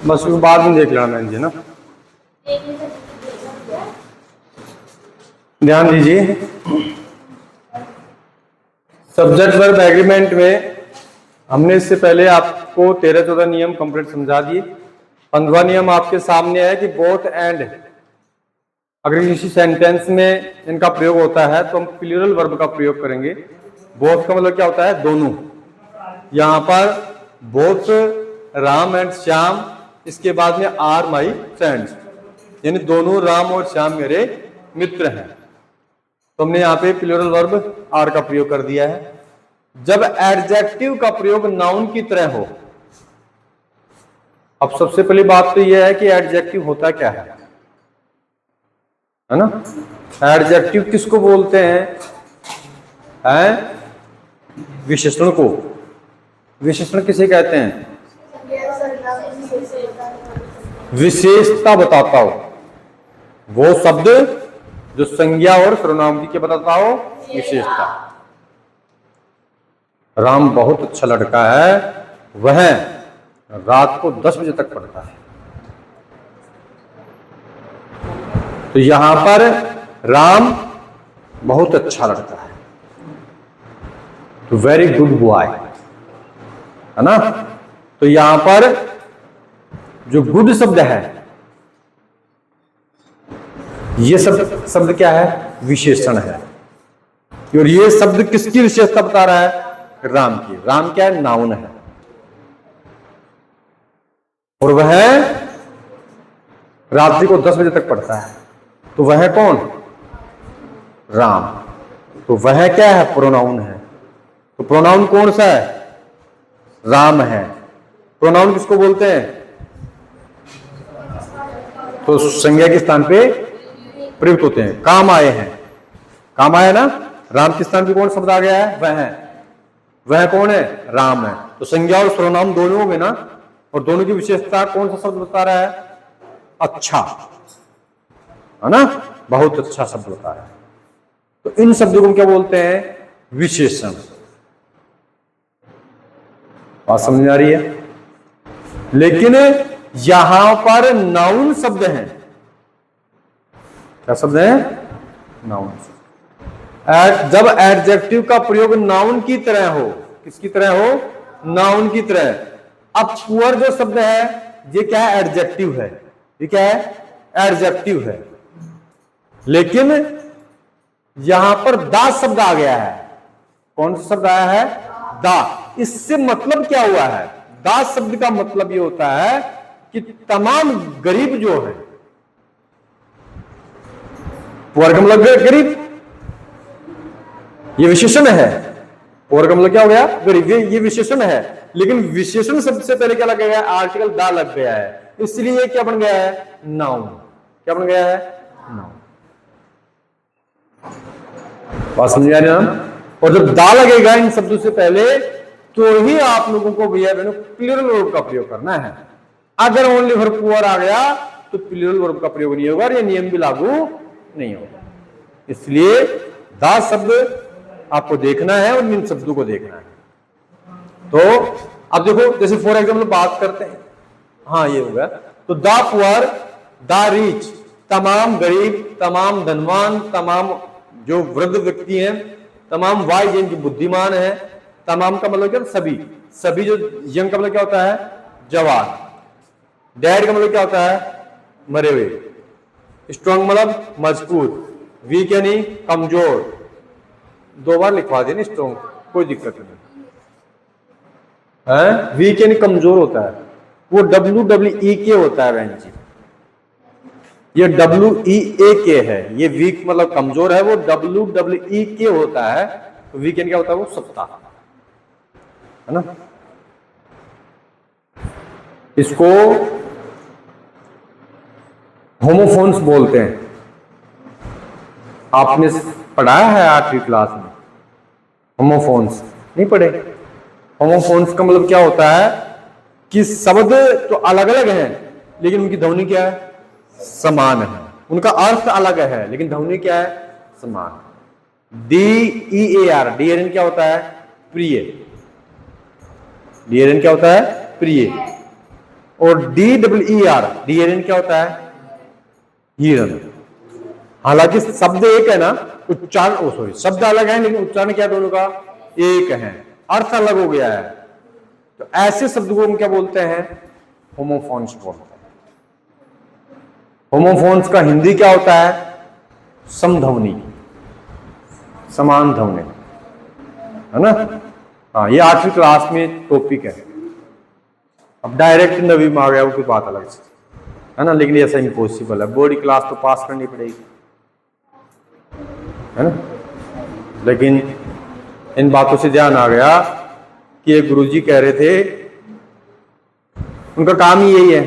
बस बाद में देख लेना मैंने जी ना। ध्यान दीजिए, सब्जेक्ट वर्ब एग्रीमेंट में हमने इससे पहले आपको 13-14 नियम कंप्लीट समझा दिए। 15वां नियम आपके सामने है कि बोथ एंड अगर किसी सेंटेंस में इनका प्रयोग होता है तो हम प्लूरल वर्ब का प्रयोग करेंगे। बोथ का मतलब क्या होता है? दोनों। यहां पर बोथ राम एंड श्याम, इसके बाद में आर माई फ्रेंड्स, यानी दोनों राम और श्याम मेरे मित्र हैं। तो हमने यहाँ पे प्लूरल वर्ब आर का प्रयोग कर दिया है। जब एडजेक्टिव का प्रयोग नाउन की तरह हो, अब सबसे पहली बात तो यह है कि एडजेक्टिव होता क्या है ना? एडजेक्टिव किसको बोलते हैं? विशेषण को। विशेषण किसे कहते हैं? विशेषता बताता हो वो शब्द जो संज्ञा और सर्वनाम के बताता हो विशेषता। राम बहुत अच्छा लड़का है, वह रात को 10 बजे तक पढ़ता है। तो यहां पर राम बहुत अच्छा लड़का है, तो वेरी गुड बॉय, है ना? तो यहां पर जो गुड शब्द है, ये शब्द क्या है? विशेषण है। और ये शब्द किसकी विशेषता बता रहा है? राम की। राम क्या है? नाउन है। और वह रात्रि को 10 बजे तक पढ़ता है, तो वह कौन? राम। तो वह क्या है? प्रोनाउन है। तो प्रोनाउन कौन सा है? राम है। प्रोनाउन किसको बोलते हैं? तो संज्ञा के स्थान पे प्रयुक्त होते हैं। काम आए हैं, काम आया ना? राम के स्थान पे कौन शब्द आ गया है? वह है। वह कौन है? राम है। तो संज्ञा और सर्वनाम दोनों में ना, और दोनों की विशेषता कौन सा शब्द बता रहा है? अच्छा, है ना? बहुत अच्छा शब्द बता रहा है। तो इन शब्दों को क्या बोलते हैं? विशेषण। बात समझ आ रही है? लेकिन यहां पर नाउन शब्द हैं। क्या शब्द है? नाउन। जब एडजेक्टिव का प्रयोग नाउन की तरह हो, किसकी तरह हो? नाउन की तरह। अब पुअर जो शब्द है ये क्या है? एडजेक्टिव है। ये क्या है? एडजेक्टिव है। लेकिन यहां पर दा शब्द आ गया है। कौन सा शब्द आया है? दा। इससे मतलब क्या हुआ है? दा शब्द का मतलब ये होता है कि तमाम गरीब जो है, पुअर का मतलब गरीब, ये विशेषण है। पुअर का मतलब क्या हो गया? गरीब। ये विशेषण है, लेकिन विशेषण शब्द से पहले क्या लग गया है? आर्टिकल दा लग गया है, इसलिए ये क्या बन गया है? नाउन। क्या बन गया है? नाउन। बात समझ आ रही है ना? और जब दा लगेगा इन शब्दों से पहले, तो ही आप लोगों को भैया बहनों प्लूरल वर्ब का प्रयोग करना है। अगर ओनली फॉर पुअर आ गया तो प्लूरल वर्ब का प्रयोग नहीं होगा और ये नियम भी लागू नहीं होगा। इसलिए दा शब्द आपको देखना है और इन शब्दों को देखना है। तो अब देखो, जैसे फॉर एग्जाम्पल बात करते हैं, हाँ ये होगा, तो दा पुअर, दा रिच, तमाम गरीब, तमाम धनवान, तमाम जो वृद्ध व्यक्ति हैं, तमाम वाइज जिनकी बुद्धिमान है। तमाम का मतलब क्या? सभी। सभी जो यंग का मतलब क्या होता है? जवान। डेड का मतलब क्या होता है? मरे हुए। स्ट्रॉन्ग मतलब मजबूत। वीक यानी कमजोर। 2 बार लिखवा देना स्ट्रॉन्ग, कोई दिक्कत नहीं है। वीक यानी कमजोर होता है, वो WEEK होता है बहन जी। ये WEAK है, ये वीक मतलब कमजोर है, वो WEEK होता है। तो वीक यानी क्या होता है? वो सप्ताह, है ना? इसको होमोफोन्स बोलते हैं। आपने पढ़ाया है 8वीं क्लास में होमोफोन्स? नहीं पढ़े? होमोफोन्स का मतलब क्या होता है कि शब्द तो अलग अलग हैं, लेकिन उनकी ध्वनि क्या है? समान है। उनका अर्थ अलग है, लेकिन ध्वनि क्या है? समान। DEAR, DEARN क्या होता है? प्रिय। DEARN क्या होता है? प्रिय। और DEER, DEARN क्या होता है? हिरण। हालांकि शब्द एक है ना, उच्चारण सॉरी शब्द अलग है लेकिन उच्चारण क्या दोनों का एक है, अर्थ अलग हो गया है। तो ऐसे शब्द को हम क्या बोलते हैं? होमोफोन्स बोलते हैं। होमोफोन्स का हिंदी क्या होता है? समध्वनि, समान ध्वनि, है ना? हाँ, ये 8वीं क्लास में टॉपिक है। अब डायरेक्ट 9वीं में आ गया वो कोई बात अलग से, है ना? लेकिन ऐसा इम्पॉसिबल है, बोर्ड क्लास तो पास करनी पड़ेगी, है ना? लेकिन इन बातों से ध्यान आ गया कि एक गुरुजी कह रहे थे, उनका काम ही यही है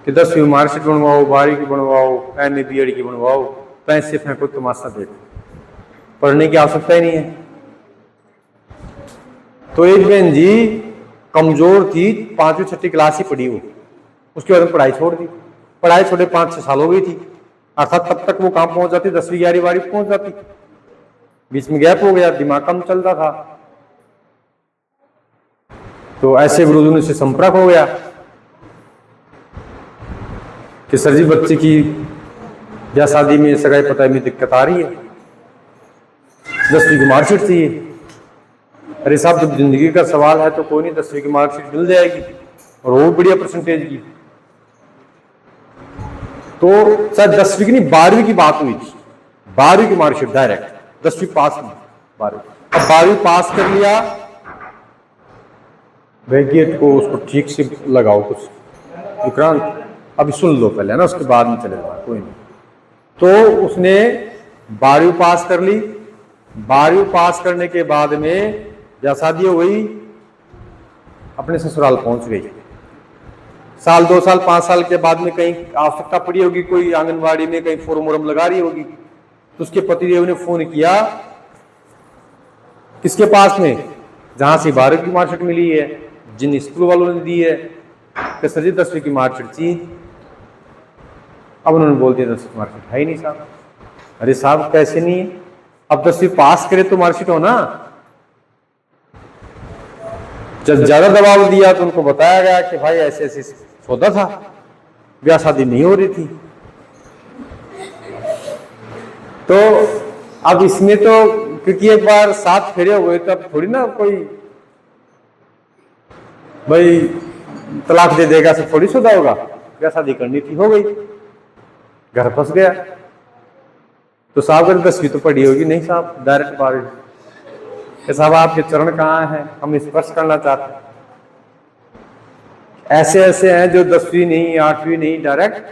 कि 10वीं मार्कशीट बनवाओ, 12वीं की बनवाओ, MA BEd की बनवाओ, पैसे फेंको, तमाशा देखो, पढ़ने की आवश्यकता ही नहीं है। तो एक बहन जी कमजोर थी, 5वीं 6वीं क्लास ही पढ़ी वो, उसके बाद पढ़ाई छोड़ दी। पढ़ाई छोड़े 5-6 साल हो गई थी, अर्थात तब तक वो कहां पहुंच जाती? 10वीं 11वीं 12वीं पहुंच जाती। बीच में गैप हो गया, दिमाग कम चलता था, तो ऐसे गुरुजी से संपर्क हो गया कि सर जी बच्चे की ब्याह शादी में सगाई पताई में दिक्कत आ रही है, 10वीं की मार्कशीट चाहिए। अरे साहब, जब जिंदगी का सवाल है तो कोई नहीं, 10वीं की मार्कशीट मिल जाएगी, और वो बढ़िया परसेंटेज की। तो शायद 10वीं की नहीं 12वीं की बात हुई थी, 12वीं की मार्कशीट डायरेक्ट, 10वीं पास में 12वीं। अब 12वीं पास कर लिया, गेट को उसको ठीक से लगाओ कुछ विक्रांत, अभी सुन लो पहले, है ना, उसके बाद में चले जाओ, कोई नहीं। तो उसने 12वीं पास कर ली। 12वीं पास करने के बाद में जब शादी हो गई, अपने ससुराल पहुंच गई। साल 2 साल 5 साल के बाद में कहीं आवश्यकता पड़ी होगी, कोई आंगनबाड़ी में कहीं फॉर्म वॉर्म लगा रही होगी, तो उसके पतिदेव ने फोन किया किसके पास में? जहां से 12वीं की मार्कशीट मिली है, जिन स्कूल वालों ने दी है, कि सर जी 10वीं की मार्कशीट चाहिए। अब उन्होंने बोल दिया 10वीं की मार्कशीट है ही नहीं साहब। अरे साहब कैसे नहीं है? अब 10वीं पास करे तो मार्कशीट हो ना। जब ज्यादा दबाव दिया तो उनको बताया गया कि भाई ऐसे ऐसे सौदा था, ब्याह शादी नहीं हो रही थी। तो अब इसमें तो क्योंकि एक बार 7 फेरे हुए तो अब थोड़ी ना कोई भाई तलाक दे देगा, सब थोड़ी सौदा होगा। ब्याह शादी करनी थी, हो गई, घर फंस गया। तो साहब अगर 10वीं तो पढ़ी होगी? नहीं साहब, डायरेक्ट 12वीं। साहब आपके चरण कहाँ हैं, हम स्पर्श करना चाहते हैं। ऐसे ऐसे हैं जो 10वीं नहीं, 8वीं नहीं, डायरेक्ट।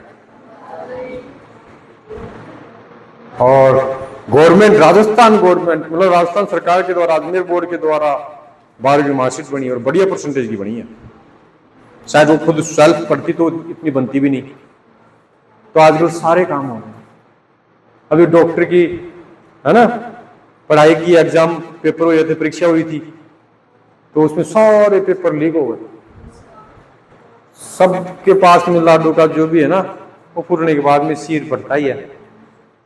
और गवर्नमेंट, राजस्थान गवर्नमेंट, मतलब राजस्थान सरकार के द्वारा, अजमेर बोर्ड के द्वारा 12वीं की मार्कशीट बनी और बढ़िया परसेंटेज की बनी है। शायद वो खुद सेल्फ पढ़ती तो इतनी बनती भी नहीं। तो आजकल सारे काम हो रहे हैं। अभी डॉक्टर की, है ना, पढ़ाई की एग्जाम पेपर हुए थे, परीक्षा हुई थी, तो उसमें सारे पेपर लीक हो गए। सबके पास में लाडू का जो भी है ना, वो पूरने के बाद में सिर पड़ता ही है।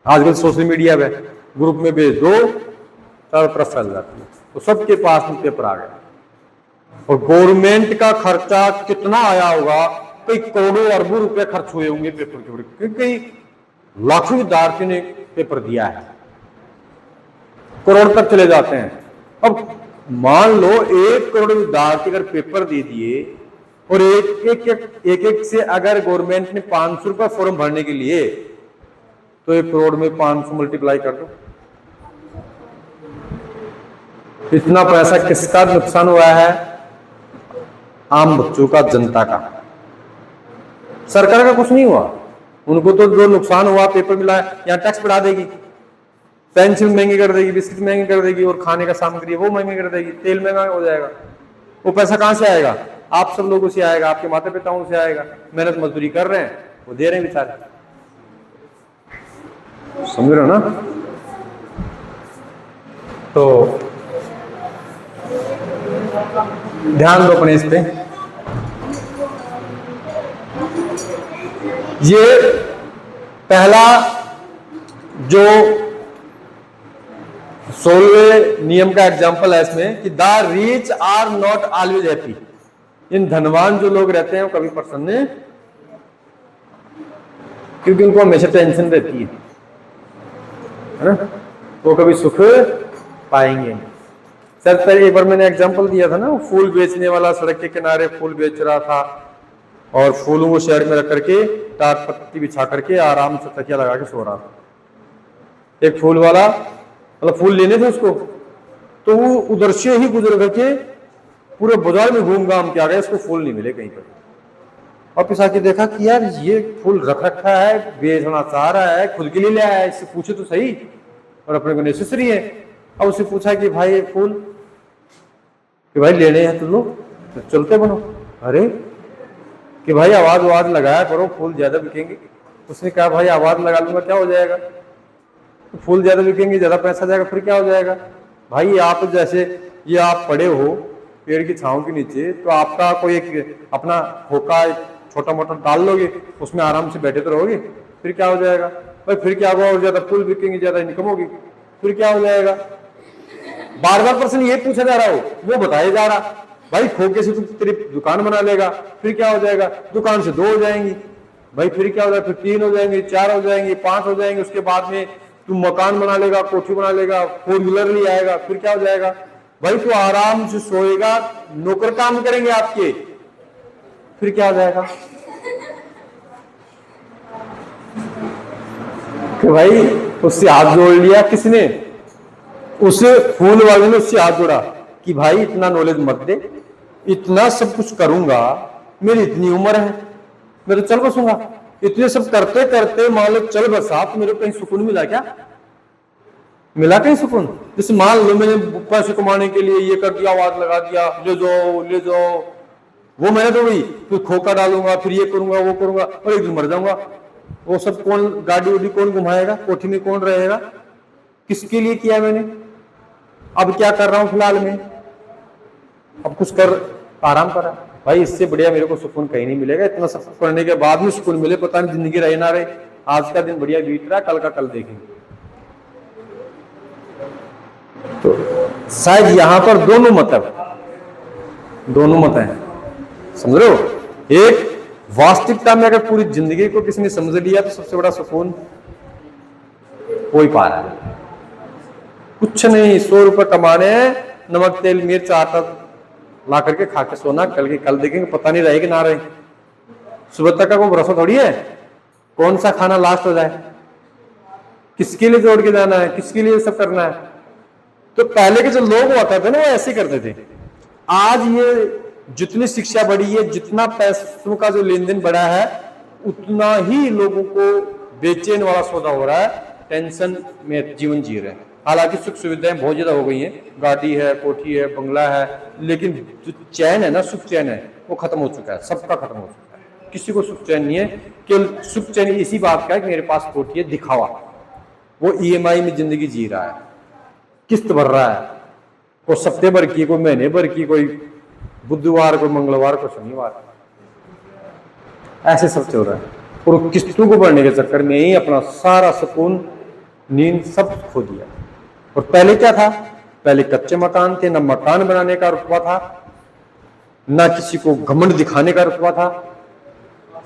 आजकल सोशल मीडिया पे ग्रुप में भेज दो, चारों तरफ फैल जाती है, तो सबके पास में पेपर आ गया। और गवर्नमेंट का खर्चा कितना आया होगा? कई करोड़ों अरबों रुपए खर्च हुए होंगे पेपर के ऊपर, क्योंकि लाखों विद्यार्थियों ने पेपर दिया है, करोड़ तक चले जाते हैं। अब मान लो 1 करोड़ विद्यार्थी अगर पेपर दे दिए और एक से अगर गवर्नमेंट ने 500 रुपए फॉर्म भरने के लिए, तो 1 करोड़ में 500 मल्टीप्लाई कर दो। इतना पैसा किसका नुकसान हुआ है? आम बच्चों का, जनता का। सरकार का कुछ नहीं हुआ। उनको तो जो नुकसान हुआ, पेपर मिला है, यहाँ टैक्स बढ़ा देगी, पेंसिल महंगी कर देगी, बिस्किट महंगी कर देगी, और खाने का सामग्री वो महंगी कर देगी, तेल महंगा हो जाएगा। वो पैसा कहां से आएगा? आप सब लोगों से आएगा, आपके माता पिताओं से आएगा। मेहनत मजदूरी कर रहे हैं, वो दे रहे हैं बेचारे, समझ रहे हो ना? तो ध्यान दो अपने इस पे। ये पहला जो 16वें नियम का एग्जाम्पल है इसमें कि the rich are not always happy. इन धनवान जो लोग रहते हैं वो कभी प्रसन्न नहीं, क्योंकि उनको हमेशा टेंशन रहती है ना, वो कभी सुख पाएंगे नहीं। सर पहले एक बार मैंने एग्जांपल दिया था ना, फूल बेचने वाला सड़क के किनारे फूल बेच रहा था और फूलों को शहर में रख करके टाट पत्ती बिछा करके आराम से तकिया लगा के सो रहा था। एक फूल वाला मतलब फूल लेने थे उसको, तो वो उधर से ही गुजर करके पूरे बाजार में घूम घाम के आ गया, इसको फूल नहीं मिले कहीं पर। वापिस आके देखा कि यार ये फूल रख रखा है, बेचना चाह रहा है, खुद के लिए ले आया है, इससे पूछे तो सही, और अपने को नेसेसरी है। अब उससे पूछा कि भाई ये फूल कि भाई लेने हैं तो लो, तो चलते बनो। अरे कि भाई आवाज लगाया करो, फूल ज्यादा बिकेंगे। उसने कहा भाई आवाज लगा लूंगा क्या हो जाएगा, तो फूल ज्यादा बिकेंगे, ज्यादा पैसा जाएगा, फिर क्या हो जाएगा। भाई आप जैसे ये आप पड़े हो पेड़ की छांव के नीचे, तो आपका कोई एक अपना खोखा छोटा मोटा डाल लोगे, उसमें आराम से बैठे तो रहोगे, फिर क्या हो जाएगा भाई, फिर क्या होगा, और ज्यादा फूल बिकेंगे, ज्यादा इनकम होगी, फिर क्या हो जाएगा। बार बार प्रश्न ये पूछा जा रहा हो, वो बताया जा रहा भाई खोखे से तू तेरी दुकान बना लेगा, फिर क्या हो जाएगा, दुकान से 2 हो जाएंगी, भाई फिर क्या हो जाएगा, फिर 3 हो जाएंगे, 4 हो जाएंगे, 5 हो जाएंगे, उसके बाद में तू मकान बना लेगा, कोठी बना लेगा, 4 व्हीलर ले आएगा, फिर क्या हो जाएगा भाई, तू आराम से सोएगा, नौकर काम करेंगे आपके, फिर क्या हो जाएगा कि भाई उससे हाथ जोड़ लिया किसने, उस फूल वाले ने उससे हाथ जोड़ा कि भाई इतना नॉलेज मत दे, इतना सब कुछ करूंगा, मेरी इतनी उम्र है, मैं तो चल बसूंगा, इतने सब करते करते मान लो चल बसा, तो मेरे को कहीं सुकून मिला क्या, मिला कहीं सुकून। जैसे मान लो मैंने पैसे कमाने के लिए ये कर दिया, आवाज लगा दिया, ले जाओ ले जाओ, वो मैंने तो वही फिर खोखा डालूंगा, फिर ये करूंगा वो करूंगा, और एक दिन मर जाऊंगा। वो सब कौन गाड़ी उड़ी कौन घुमाएगा, कोठी में कौन रहेगा, किसके लिए किया मैंने। अब क्या कर रहा हूं फिलहाल में, अब कुछ कर आराम कर रहा भाई, इससे बढ़िया मेरे को सुकून कहीं नहीं मिलेगा। इतना सब करने के बाद में सुकून मिले, पता नहीं जिंदगी रहे ना रहे, आज का दिन बढ़िया बीत रहा है, कल का कल देखेंगे। तो शायद यहां पर दोनों मत है, समझ रहे हो। एक वास्तविकता में अगर पूरी जिंदगी को किसी ने समझ लिया तो सबसे बड़ा सुकून हो ही पा रहा है। कुछ नहीं, 100 रुपए कमाने हैं, नमक तेल मिर्च आटा ला करके खा के सोना, कल के कल देखेंगे, पता नहीं रहेगी ना रहे। सुबह तक का कोई भरोसा थोड़ी है, कौन सा खाना लास्ट हो जाए, किसके लिए जोड़ के जाना है, किसके लिए सब करना है। तो पहले के जो लोग हुआ करते ना वो ऐसे करते थे। आज ये जितनी शिक्षा बढ़ी है, जितना पैसों का जो लेन देन बढ़ा है, उतना ही लोगों को बेचैन वाला सौदा हो रहा है, टेंशन में जीवन जी रहे हैं। हालांकि सुख सुविधाएं बहुत ज्यादा हो गई हैं, गाड़ी है, कोठी है, बंगला है, लेकिन जो चैन है ना, सुख चैन है, वो खत्म हो चुका है, सबका खत्म हो चुका है। किसी को सुख चैन नहीं है। केवल सुख चैन इसी बात का है कि मेरे पास कोठी है, दिखावा। वो EMI में जिंदगी जी रहा है, किस्त भर रहा है, कोई हफ्ते भर की, कोई महीने भर की, कोई बुधवार को, मंगलवार को, शनिवार, ऐसे सब चल रहा है। और किस्तों को भरने के चक्कर में ही अपना सारा सुकून, नींद सब खो दिया। और पहले क्या था, पहले कच्चे मकान थे, ना मकान बनाने का रुतबा था, ना किसी को घमंड दिखाने का रुतबा था,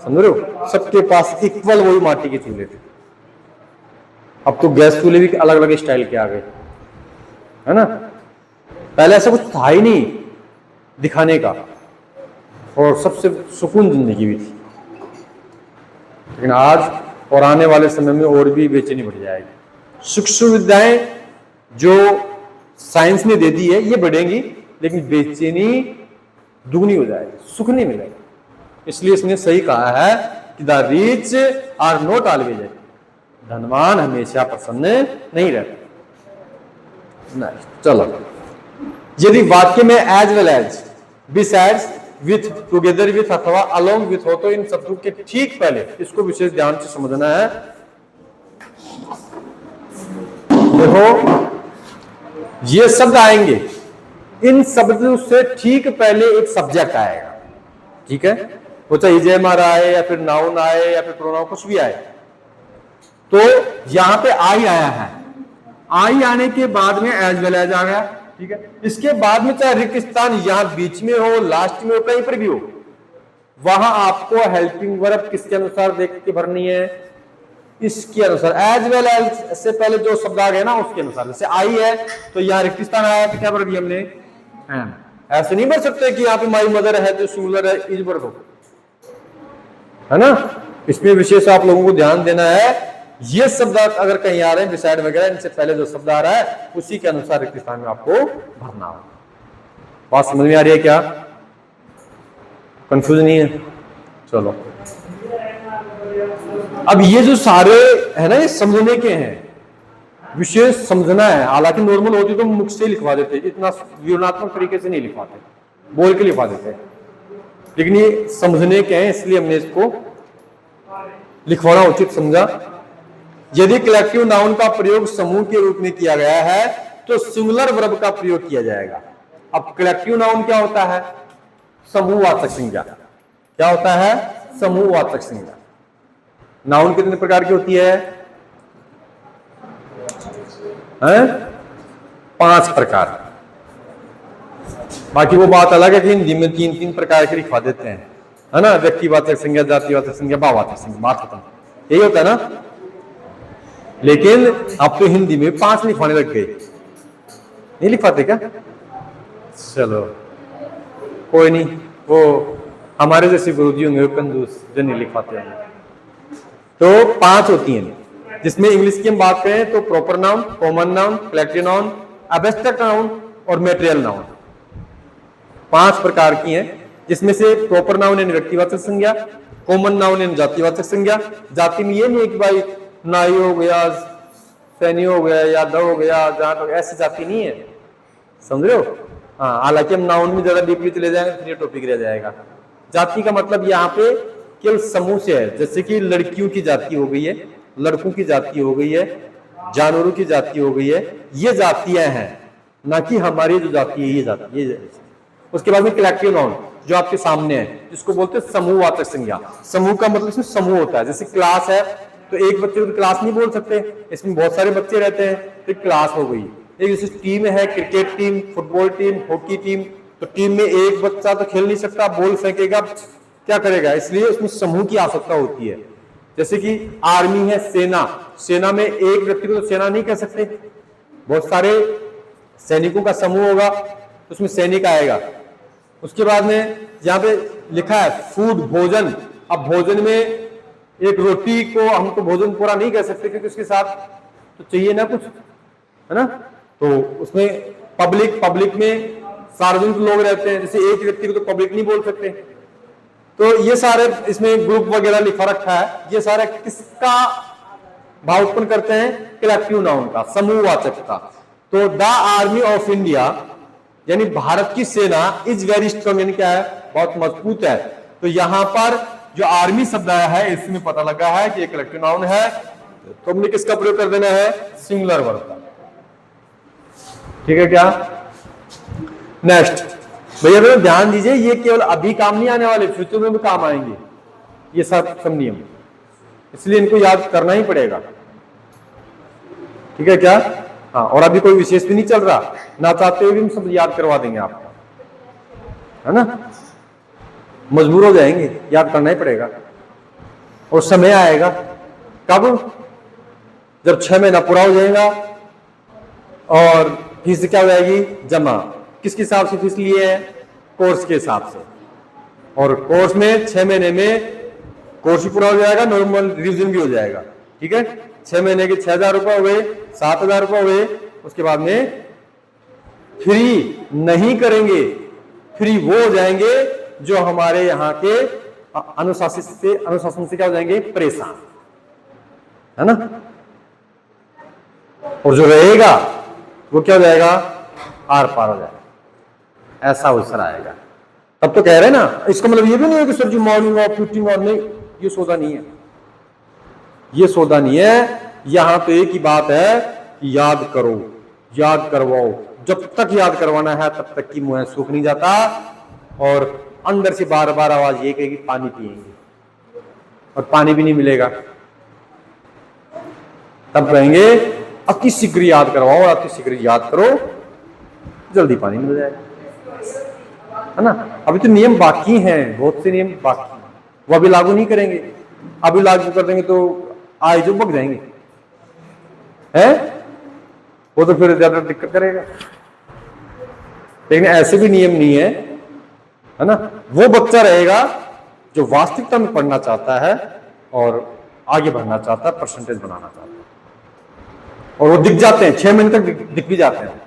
समझ रहे हो। सबके पास इक्वल वही माटी के चूल्हे थे। अब तो गैस चूल्हे भी अलग अलग स्टाइल के आ गए, है ना। पहले ऐसा कुछ था ही नहीं दिखाने का, और सबसे सुकून जिंदगी भी थी। लेकिन आज और आने वाले समय में और भी बेचैनी बढ़ जाएगी। सुख सुविधाएं जो साइंस ने दे दी है ये बढ़ेंगी, लेकिन बेचैनी दुगनी हो जाएगी, सुख नहीं मिलेगा। इसलिए इसने सही कहा है कि the rich are not always happy, धनवान हमेशा प्रसन्न नहीं रहते। चलो, यदि वाक्य में as well as, besides, with, together with अथवा अलोंग विथ हो, तो इन शब्दों के ठीक पहले इसको विशेष ध्यान से समझना है। देखो ये शब्द आएंगे, इन शब्दों से ठीक पहले एक सब्जेक्ट आएगा, ठीक है। वो चाहे इजेमर आए या फिर नाउन आए या फिर प्रोनाउन कुछ भी आए, तो यहां पे आ ही आया है। आई आने के बाद में एज वेल एज आ गया, ठीक है। इसके बाद में चाहे रिक्त स्थान यहां बीच में हो, लास्ट में हो, कहीं पर भी हो, वहां आपको हेल्पिंग वर्ब किसके अनुसार देख के भरनी है, इसके अनुसार। एज वेल एज से पहले जो शब्द आ गया ना उसके अनुसार। जैसे आई है तो यहाँ रिक्त स्थान आया तो क्या भर दिया हमने, एम। ऐसे नहीं भर सकते कि यहाँ पे माई मदर है तो सिंगुलर है, इज भर दो, है ना। इसमें विशेष आप लोगों को ध्यान देना है, ये शब्द अगर कहीं आ रहे हैं डिसाइड वगैरह, इनसे पहले जो शब्द आ रहा है उसी के अनुसार रिक्त स्थान में आपको भरना हो। बात समझ में आ रही है क्या, कंफ्यूज नहीं है? चलो अब ये जो सारे है ना ये समझने के हैं, विशेष समझना है। हालांकि नॉर्मल होती तो मुख से लिखवा देते, इतना विवरणात्मक तरीके से नहीं लिखवाते, बोल के लिखवा देते, लेकिन ये समझने के हैं इसलिए हमने इसको लिखवाना उचित समझा। यदि कलेक्टिव नाउन का प्रयोग समूह के रूप में किया गया है तो सिंगुलर वर्ब का प्रयोग किया जाएगा। अब कलेक्टिव नाउन क्या होता है, समूहवाचक संज्ञा। क्या होता है, समूहवाचक संज्ञा। नाउन कितने प्रकार की होती है? 5 प्रकार। बाकी वो बात अलग है कि हिंदी में 3-3 प्रकार के लिखवा देते हैं, है ना। व्यक्तिवाचक संज्ञा, जातिवाचक संज्ञा, भाववाचक संज्ञा, बात खत्म, यही होता है ना। लेकिन अब तो हिंदी में 5 लिखवाने लग गए, नहीं लिखवाते क्या? चलो कोई नहीं, वो हमारे जैसे गुरुजी होंगे कंजूस जो नहीं लिखवाते हैं। तो 5 होती हैं, जिसमें इंग्लिश की हम बात करें तो proper noun, common noun, collective noun, abstract noun और मेटेरियल नाउन। 5 प्रकार की हैं, जिसमें से प्रॉपर नाउन यानी व्यक्तिवाचक संज्ञा, कॉमन नाउन यानी जातिवाचक संज्ञा। जाति में ये नहीं है कि भाई नाई हो गया, सैनी हो गया, यादव हो गया, जाट हो गया, ऐसी जाति नहीं है, समझ रहे हो। हाँ, हालांकि हम नाउन में ज्यादा डीपली चले जाएंगे तो ये टॉपिक रह जाएगा। जाति का मतलब यहाँ पे केवल समूह से है, जैसे कि लड़कियों की जाति हो गई है, लड़कों की जाति हो गई है, जानवरों की जाति हो गई है, ये जातियां हैं, ना कि हमारी जो जाति है ये जाति, ये। उसके बाद में कलेक्टिव नाउन जो आपके सामने है, जिसको बोलते हैं समूहवाचक संज्ञा। समूह का मतलब इसमें समूह होता है। जैसे क्लास है तो एक बच्चे को क्लास नहीं बोल सकते, इसमें बहुत सारे बच्चे रहते हैं तो क्लास हो गई। एक जैसे टीम है, cricket team, football team, hockey team, तो टीम में एक बच्चा तो खेल नहीं सकता, बॉल फेंकेगा, क्या करेगा, इसलिए उसमें समूह की आवश्यकता होती है। जैसे कि आर्मी है, सेना, सेना में एक व्यक्ति को तो सेना नहीं कह सकते, बहुत सारे सैनिकों का समूह होगा तो उसमें सैनिक आएगा। उसके बाद में यहाँ पे लिखा है फूड, भोजन। अब भोजन में एक रोटी को हम तो भोजन पूरा नहीं कह सकते क्योंकि उसके साथ तो चाहिए ना कुछ, है ना। तो उसमें पब्लिक में सार्वजनिक लोग रहते हैं, जैसे एक व्यक्ति को तो पब्लिक नहीं बोल सकते। तो ये सारे इसमें ग्रुप वगैरह लिखा रखा है, ये सारे किसका भाव उत्पन्न करते हैं, कलेक्टिव नाउन का, समूहवाचक का। तो द आर्मी ऑफ इंडिया यानी भारत की सेना इज वेरी स्ट्रांग, यानी क्या है, बहुत मजबूत है। तो यहां पर जो आर्मी शब्द आया है इसमें पता लगा है कि एक कलेक्टिव नाउन है, तो हमने किसका प्रयोग कर देना है, सिंगुलर वर्ब का। ठीक है क्या? नेक्स्ट भैया ध्यान दीजिए, ये केवल अभी काम नहीं आने वाले, फ्यूचर में भी काम आएंगे ये सब नियम, इसलिए इनको याद करना ही पड़ेगा। ठीक है क्या? हाँ, और अभी कोई विशेष भी नहीं चल रहा, ना चाहते हुए भी हम सब याद करवा देंगे आपको, है ना। मजबूर हो जाएंगे, याद करना ही पड़ेगा। और समय आएगा कब, जब 6 महीना पूरा हो जाएगा और फीस क्या हो जाएगी जमा। किसके हिसाब से फीस लिए है, कोर्स के हिसाब से। और कोर्स में 6 महीने में कोर्स भी पूरा हो जाएगा, नॉर्मल रिवीजन भी हो जाएगा। ठीक है, 6 महीने के 6,000 रुपए हुए, 7,000 रुपए हुए। उसके बाद में फ्री नहीं करेंगे, फ्री वो हो जाएंगे जो हमारे यहाँ के अनुशासन से क्या हो जाएंगे, परेशान, है ना। और जो रहेगा वो क्या हो जाएगा, आर पार हो जाएगा, ऐसा अवसर आएगा। तब तो कह रहे हैं ना, इसका मतलब ये भी नहीं है कि सर जी मॉर्निंग ऑफ फिफ्टिंग और नहीं, ये सौदा नहीं है, ये सौदा नहीं है। यहां तो एक ही बात है कि याद करो, याद करवाओ। जब तक याद करवाना है तब तक की मुंह सूख नहीं जाता, और अंदर से बार बार आवाज ये कहेगी पानी पिएंगे, और पानी भी नहीं मिलेगा। तब कहेंगे अति शीघ्र याद करवाओ और अति शीघ्र याद करो, जल्दी पानी मिल जाएगा, है ना। अभी तो नियम बाकी हैं, बहुत से नियम बाकी हैं, वो अभी लागू नहीं करेंगे। अभी लागू कर देंगे तो आए जो बग जाएंगे, है वो तो फिर ज्यादा दिक्कत करेगा। लेकिन ऐसे भी नियम नहीं है ना। वो बच्चा रहेगा जो वास्तविकता में पढ़ना चाहता है और आगे बढ़ना चाहता है, परसेंटेज बनाना चाहता है, और वो दिख जाते हैं 6 महीने तक दिख भी जाते हैं,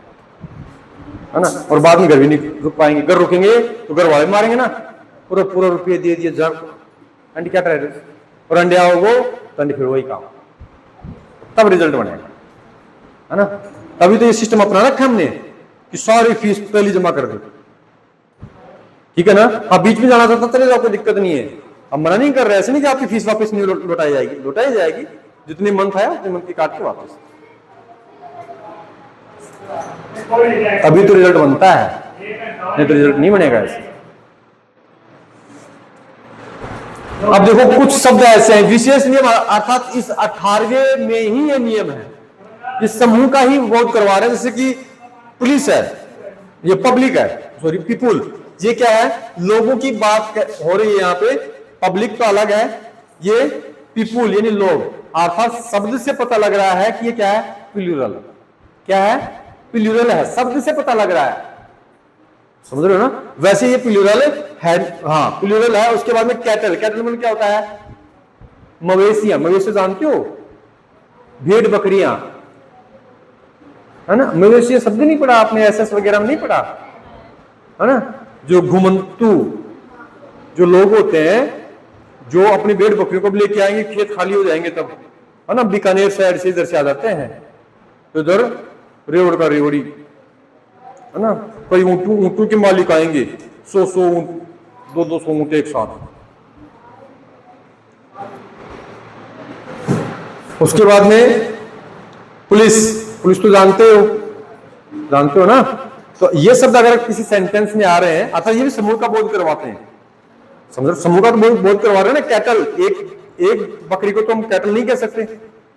है ना। और बाद में घर भी नहीं रुक पाएंगे, घर रुकेंगे तो घर वाले मारेंगे ना, पूरा रुपये दे दिए जब अंडी क्या करे, और अंडे आओगे तो अंडे फिर वही काम, तब रिजल्ट बनेगा, है ना। तभी तो ये सिस्टम अपना रखा हमने कि सारी फीस पहले जमा कर दो, ठीक है ना। आप बीच में जाना चाहता चले जाओ, कोई दिक्कत नहीं है, हम मना नहीं कर रहे, ऐसे नहीं कि आपकी फीस वापस नहीं लौटाई जाएगी, लौटाई जाएगी, जितने मंथ आया उतने मंथ की काट के वापस, तभी तो रिजल्ट बनता है, नहीं तो रिजल्ट नहीं बनेगा ऐसे। अब देखो कुछ शब्द ऐसे हैं विशेष नियम, अर्थात इस 18वें में ही ये नियम है, इस समूह का ही विरोध करवा रहे हैं। जैसे कि पुलिस है, ये पब्लिक है, सॉरी पीपुल, ये क्या है, लोगों की बात हो रही है यहाँ पे, पब्लिक तो अलग है, ये पीपुल यानी लोग, अर्थात शब्द से पता लग रहा है कि ये क्या है, प्लूरल, क्या है, प्लूरल है, शब्द से पता लग रहा है, समझ रहे हो ना। वैसे ये प्लूरल है, हाँ प्लूरल है। उसके बाद में कैटल, कैटल मतलब क्या होता है, मवेशियां, मवेशी जानते हो, भेड़ बकरियां, है ना। मवेशी शब्द नहीं पढ़ा आपने, एसएस वगैरह में नहीं पढ़ा, है ना। जो घुमंतु जो लोग होते हैं, जो अपनी भेड़ बकरियों को लेके आएंगे, खेत खाली हो जाएंगे तब, है ना, बीकानेर साइड से इधर से आ जाते हैं, तो इधर रेवड़ का रेवड़ी, है ना, कई ऊंटों के मालिक आएंगे, 100 ऊंट, 200 ऊंट एक साथ। उसके बाद में पुलिस तो जानते हो ना। तो ये शब्द अगर किसी सेंटेंस में आ रहे हैं, अर्थात ये भी समूह का बोध करवाते हैं, समझो, समूह का बोध करवा रहे हैं ना। कैटल, एक बकरी को तो हम कैटल नहीं कह सकते,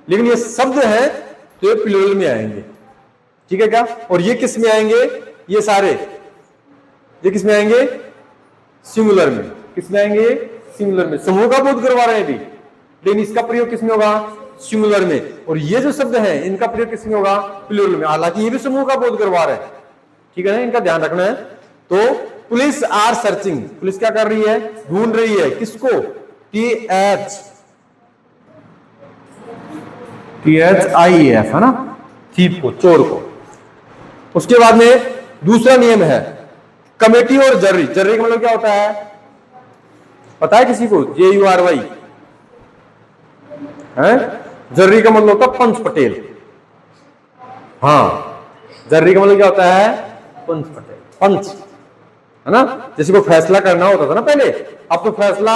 लेकिन ये शब्द है तो ये प्लूरल में आएंगे, ठीक है क्या। और ये किस में आएंगे, ये सारे ये किस में आएंगे, सिंगुलर में, किस में आएंगे, सिंगुलर में। समूह का बोध करवा रहे हैं भी, लेकिन इसका प्रयोग किस में होगा, सिंगुलर में। और ये जो शब्द है इनका प्रयोग किस में होगा, प्लूरल में, हालांकि ये भी समूह का बोध करवा रहे हैं, ठीक है ना, इनका ध्यान रखना है। तो पुलिस आर सर्चिंग, पुलिस क्या कर रही है, ढूंढ रही है, किसको, THIEF, है ना, थीप को, चोर को। उसके बाद में दूसरा नियम है कमेटी और जर्री। जर्री का मतलब क्या होता है, पता है किसी को, JURY है। जर्री का मतलब होता है पंच पटेल, हाँ, जर्री का मतलब क्या होता है, पंच पटेल, पंच, है ना। जैसे को फैसला करना होता था ना पहले, अब तो फैसला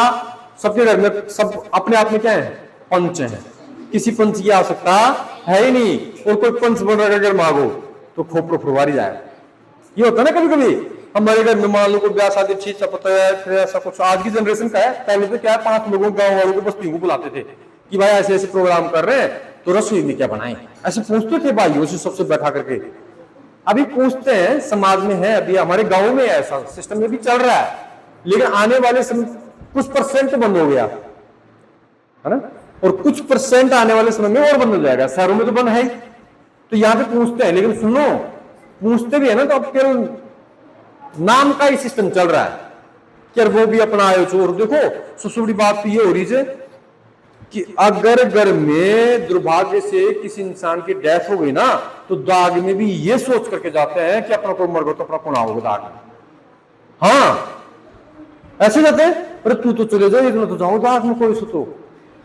सबके घर में, सब अपने आप में क्या है, पंच है, किसी पंच की आवश्यकता है ही नहीं। और कोई पंच बन रहा अगर मांगो तो खोपड़ो फुरवारी जाए। ये होता है ना कभी कभी हमारे घर में, मान लो कोई ब्याह शादी चीज पता है, फिर ऐसा कुछ आज की जनरेशन का है, पहले तो क्या है, 5 लोगों गांव वालों को बस्तियों को बुलाते थे कि भाई ऐसे ऐसे प्रोग्राम कर रहे हैं, तो रसोई में क्या बनाएं, ऐसे पूछते थे भाइयों से, सबसे बैठा करके। अभी पूछते हैं, समाज में है, अभी हमारे गांव में ऐसा सिस्टम में भी चल रहा है, लेकिन आने वाले समय कुछ परसेंट बंद हो गया, है ना, और कुछ परसेंट आने वाले समय में और बंद हो जाएगा। शहरों में तो बंद है ही, तो यहाँ पे पूछते हैं, लेकिन सुनो, पूछते भी है ना, तो अब केवल नाम का ही सिस्टम चल रहा है कि वो भी अपना आयो चोर। देखो सबसे बड़ी बात तो ये हो रही है कि अगर घर में दुर्भाग्य से किसी इंसान की डेथ हो गई ना, तो दाग में भी ये सोच करके जाते हैं कि अपना कोई मर गया तो अपना कौन आओगे दाग में, हाँ ऐसे जाते हैं, अरे तू तो चले जाओ, इतना तो जाओ दाग में, कोई तो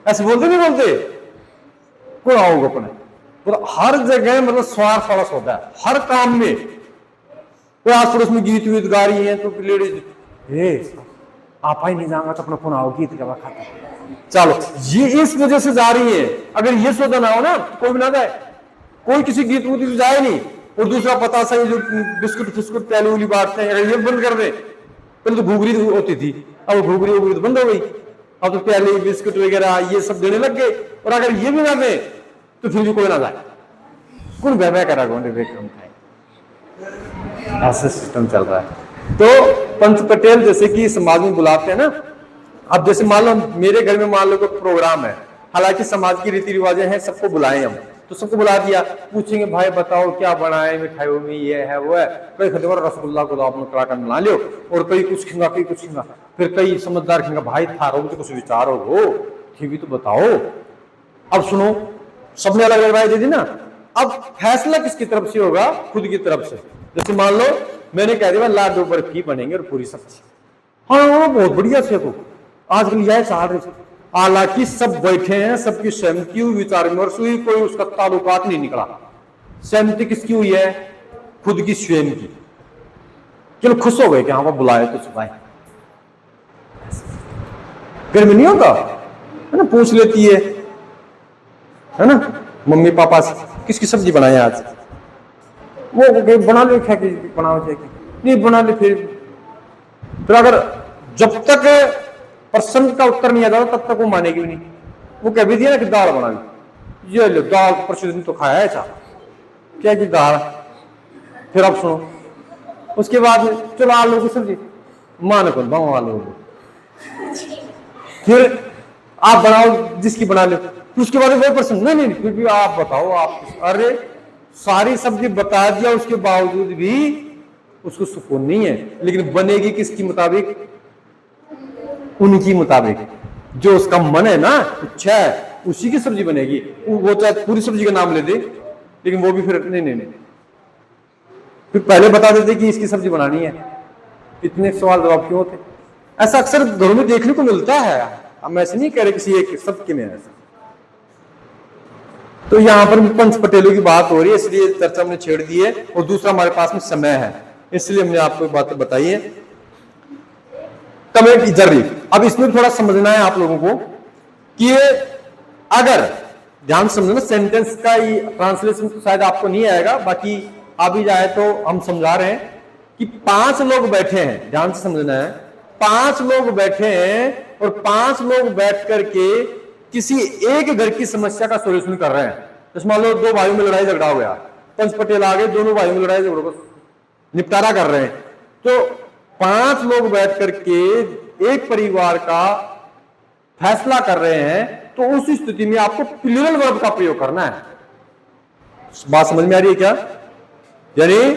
ऐसे बोलते नहीं बोलते, कौन आओगे अपने। तो हर जगह मतलब स्वार्थ वाला होता है, हर काम में। कोई आस पड़ोस में गीत वीत गा रही है तो लेडीज, आप ही नहीं जाऊंगा तो अपना फोन आओ गीत का खाता, चलो ये इस वजह से जा रही है। अगर ये सौदा ना हो ना तो कोई भी ना जाए, कोई किसी गीत वूत जाए नहीं। और दूसरा पता सा जो बिस्कुट फिस्कुट पहले वाली बात है, अगर ये बंद कर दे, पहले तो घुघरी होती थी, अब घुघरी तो बंद हो गई, अब तो पहले बिस्कुट वगैरह ये सब देने लग गए। और अगर ये भी ना दे तो फिर भी कोई ना जाए, कौन बह करा गोंडे विक्रम खाए, ऐसा सिस्टम चल रहा है। तो पंच पटेल जैसे कि समाज में बुलाते हैं ना, अब जैसे मान लो मेरे घर में मान लो कोई प्रोग्राम है, हालांकि समाज की रीति रिवाजें हैं, सबको बुलाएं हम, तो सबको बुला दिया, पूछेंगे भाई बताओ क्या बनाए मिठाइयों में, ये है वो है, कई खरीदो रसगुल्ला गुलाब में कलाकंद बना लियो, और कई कुछ खिंगा कई कुछ खिंगा, फिर कई समझदार खिंगा भाई थारो तो कुछ विचार हो ठीक भी तो बताओ। अब सुनो, सबने अलग अलग राय दे दी ना, अब फैसला किसकी तरफ से होगा? खुद की तरफ से। जैसे मान लो मैंने कह दिया लाडू बर्फी बनेंगे और पूरी सब्जी, हाँ बहुत बढ़िया से, तो आजकल यह चाह रहे, हालांकि सब बैठे हैं, सबकी सहमति हुई, विचार विमर्श हुई, कोई उसका ताल्लुकात नहीं निकला। सहमति किसकी हुई है? खुद की, स्वयं की। चलो खुश हो गए कि हाँ वो बुलाए तो सुनाए, घर में नहीं होता है ना, पूछ लेती है ना मम्मी पापा से किसकी सब्जी बनाए आज, वो बना ले, क्या बनाओ नहीं बना ले, फिर अगर जब तक प्रश्न का उत्तर नहीं आ जाता तब तक वो मानेगी भी नहीं। वो कह भी दिया ना कि दाल बना ली, ये लो दाल प्रतिदिन तो खाया है, क्या कि दाल, फिर अब सुनो उसके बाद चलो आलू की सब्जी, मान को बनाओ आलू, फिर आप बनाओ जिसकी बना लो, उसके बाद वही प्रश्न, नहीं फिर भी आप बताओ आप, अरे सारी सब्जी बता दिया उसके बावजूद भी उसको सुकून नहीं है। लेकिन बनेगी किसकी मुताबिक? उनकी मुताबिक, जो उसका मन है ना, इच्छा है, उसी की सब्जी बनेगी। वो चाहे पूरी सब्जी का नाम ले दे, लेकिन वो भी फिर नहीं, फिर पहले बता देते कि इसकी सब्जी बनानी है। इतने सवाल जवाब क्यों होते? ऐसा अक्सर घरों में देखने को मिलता है। हम ऐसे नहीं कह रहे किसी एक सबके में ऐसा। तो यहां पर पंच पटेलों की बात हो रही है, इसलिए चर्चा हमने छेड़ दी है, और दूसरा हमारे पास में समय है, इसलिए हमने आपको बातें बताई है। कमेटी जर्री, अब इसमें थोड़ा समझना है आप लोगों को कि अगर ध्यान समझना, सेंटेंस का ट्रांसलेशन तो शायद आपको नहीं आएगा, बाकी आ भी जाए तो हम समझा रहे हैं कि 5 लोग बैठे हैं, ध्यान से समझना है, 5 लोग बैठे हैं और 5 लोग बैठ करके किसी एक घर की समस्या का सॉल्यूशन कर रहे हैं। जैसे मान लो 2 भाइयों में लड़ाई झगड़ा हो गया, पंच पटेल आ गए, दोनों भाइयों में लड़ाई झगड़ों को निपटारा कर रहे हैं, तो 5 लोग बैठ करके एक परिवार का फैसला कर रहे हैं, तो उस स्थिति में आपको प्लूरल वर्ब का प्रयोग करना है। बात समझ में आ रही है क्या? यानी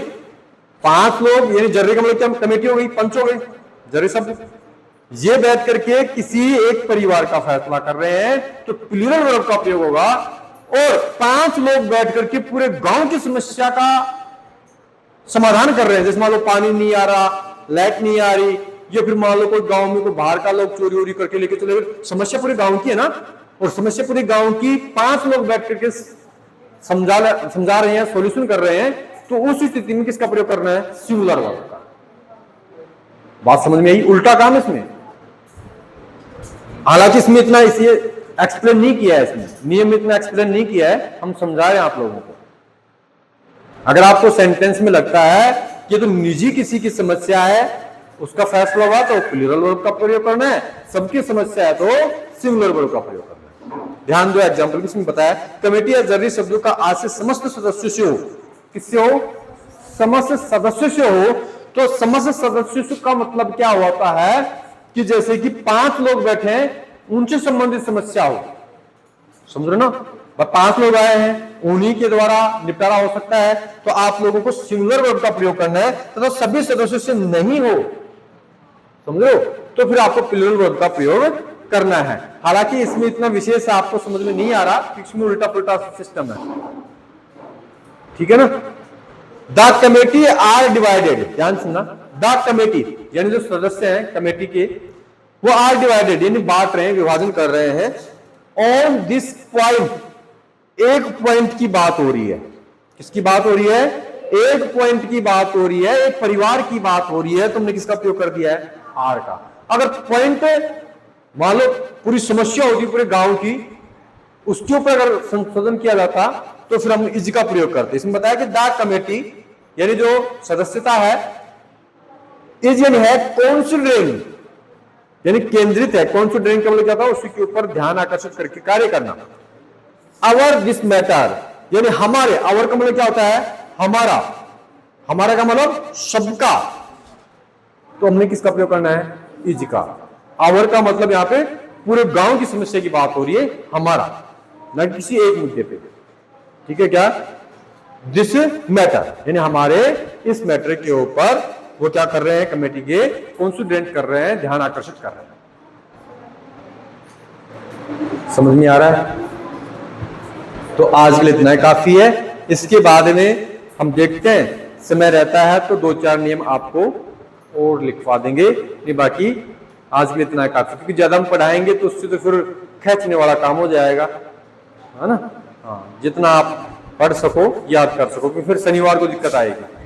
5 लोग, यानी जर्रे का मतलब क्या? कमेटी हो गई, पंच हो गए, जर्रे शब्द, ये बैठ करके किसी एक परिवार का फैसला कर रहे हैं, तो प्लूरल वर्ब का प्रयोग होगा। और 5 लोग बैठ करके पूरे गांव की समस्या का समाधान कर रहे हैं, जैसे मान लो पानी नहीं आ रहा, लाइट नहीं आ रही, या फिर मान लो कोई गांव में कोई बाहर का लोग चोरी वोरी करके लेके चले गए, समस्या पूरे गांव की है ना, और समस्या पूरे गांव की 5 लोग बैठ करके समझा रहे हैं, सॉल्यूशन कर रहे हैं, तो उस स्थिति में किसका प्रयोग करना है? सिंगुलर वर्ब का। बात समझ में आई? उल्टा काम इसमें, हालांकि इसमें इतना इसलिए एक्सप्लेन नहीं किया है, इसमें नियम में इतना एक्सप्लेन नहीं किया है, हम समझा रहे हैं आप लोगों को। अगर आपको सेंटेंस में लगता है कि तो निजी किसी की समस्या है, उसका फैसला हुआ, तो प्लूरल वर्ब का प्रयोग करना है, सबकी समस्या है तो सिंगुलर वर्ब का प्रयोग करना है। ध्यान दो, एग्जाम्पल इसमें बताया, कमेटी या जर्री शब्दों का आज से समस्त सदस्यों से हो, किससे हो? समस्त सदस्यों से हो। तो समस्त सदस्यों का मतलब क्या होता है कि जैसे कि 5 लोग बैठे हैं, उनसे संबंधित समस्या हो, समझ रहे ना, 5 लोग आए हैं, उन्हीं के द्वारा निपटारा हो सकता है, तो आप लोगों को सिंगुलर वर्ब का प्रयोग करना है, तो सभी सदस्यों से नहीं हो, समझो, तो फिर आपको प्लूरल वर्ब का प्रयोग करना है। हालांकि इसमें इतना विशेष आपको समझ में नहीं आ रहा, इसमें उल्टा पुल्टा सिस्टम है, ठीक है ना। द कमेटी आर डिवाइडेड, ध्यान सुनना, द कमेटी यानी जो सदस्य हैं कमेटी के, वो आर डिवाइडेड यानी बांट रहे हैं, विभाजन कर रहे हैं। ऑन दिस पॉइंट, एक पॉइंट की बात हो रही है, किसकी बात हो रही है? एक पॉइंट की बात हो रही है, एक परिवार की बात हो रही है, तुमने किसका प्रयोग कर दिया है? आर का। अगर पॉइंट मान लो पूरी समस्या होती पूरे गांव की, उसके ऊपर अगर संशोधन किया जाता तो फिर हम इज का प्रयोग करते। इसमें बताया कि द कमेटी यानी जो सदस्यता है, इज यानी है कॉन्सिडरिंग यानी केंद्रित है, कॉन्सिडरिंग का मतलब क्या था? उसी के ऊपर ध्यान आकर्षित करके कार्य करना। अवर दिस मैटर यानी हमारे, आवर का मतलब क्या होता है? हमारा। हमारा का मतलब सबका, तो हमने किसका प्रयोग करना है? इज का। आवर का मतलब यहां पे पूरे गांव की समस्या की बात हो रही है, हमारा, ना किसी एक मुद्दे पे। ठीक है क्या? दिस मैटर, यानी हमारे इस मैटर के ऊपर वो क्या कर रहे हैं? कमेटी के कॉन्सिडरेट कर रहे हैं, ध्यान आकर्षित कर रहे हैं। समझ में आ रहा है? तो आज के लिए इतना ही काफी है। इसके बाद में हम देखते हैं, समय रहता है तो 2-4 नियम आपको और लिखवा देंगे। ये बाकी आज के लिए इतना ही काफी, क्योंकि ज्यादा हम पढ़ाएंगे तो उससे तो फिर खींचने वाला काम हो जाएगा, है ना? हाँ, जितना आप पढ़ सको, याद कर सको, क्योंकि फिर शनिवार को दिक्कत आएगी।